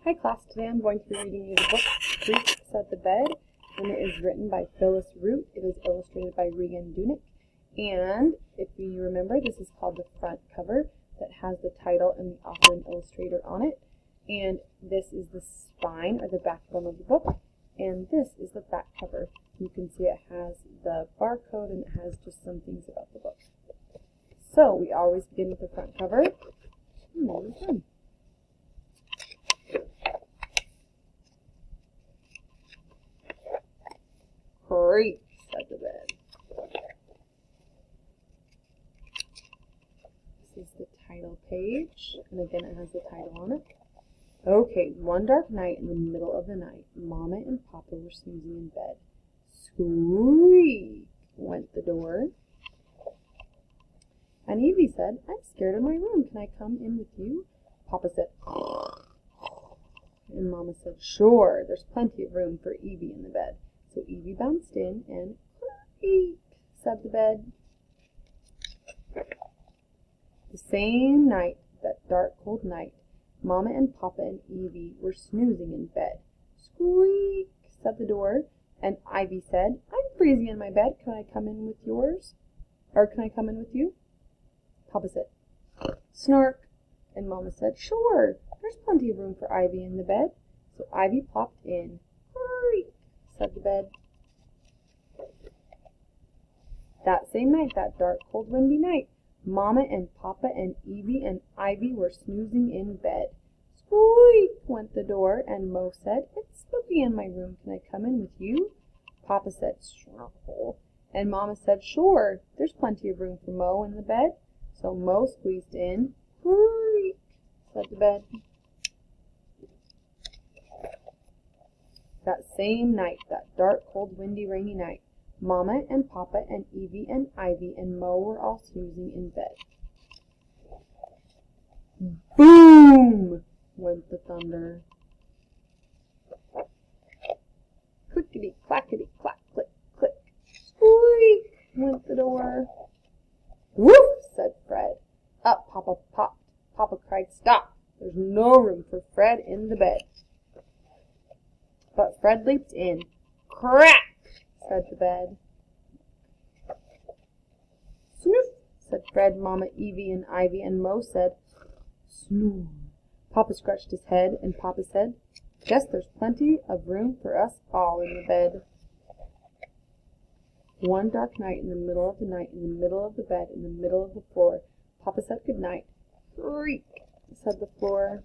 Hi class, today I'm going to be reading you the book Creak, Said the Bed, and it is written by Phyllis Root. It is illustrated by Regan Dunick, and if you remember, this is called the front cover that has the title and the author and illustrator on it, and this is the spine or the backbone of the book, and this is the back cover. You can see it has the barcode and it has just some things about the book. So we always begin with the front cover. Creak, said the bed. This is the title page, and again it has the title on it. Okay, one dark night in the middle of the night, Mama and Papa were snoozing in bed. Squeak went the door. And Evie said, I'm scared in my room. Can I come in with you? Papa said, and Mama said, sure, there's plenty of room for Evie in the bed. So Evie bounced in and creak, said the bed. The same night, that dark, cold night, Mama and Papa and Evie were snoozing in bed. Squeak, said the door, and Ivy said, I'm freezing in my bed. Can I come in with yours? Or can I come in with you? Papa said, snark, and Mama said, sure, there's plenty of room for Ivy in the bed. So Ivy plopped in. Creak, said the bed. That same night, that dark, cold, windy night, Mama and Papa and Evie and Ivy were snoozing in bed. Squeak went the door, and Mo said, it's spooky in my room. Can I come in with you? Papa said, sure, and Mama said, sure, there's plenty of room for Mo in the bed. So Mo squeezed in. Creak, said the bed. That same night, that dark, cold, windy, rainy night, Mama and Papa and Evie and Ivy and Mo were all snoozing in bed. Boom went the thunder. Clickety, clackety, clack, click, click. Squeak went the door. Woof, said Fred. Up Papa popped. Papa cried, stop! There's no room for Fred in the bed. But Fred leaped in. Crack, said the bed. Snoof, said Fred, Mama, Evie, and Ivy, and Mo said, snore. Papa scratched his head, and Papa said, guess there's plenty of room for us all in the bed. One dark night, in the middle of the night, in the middle of the bed, in the middle of the floor, Papa said good night. Creak, said the floor.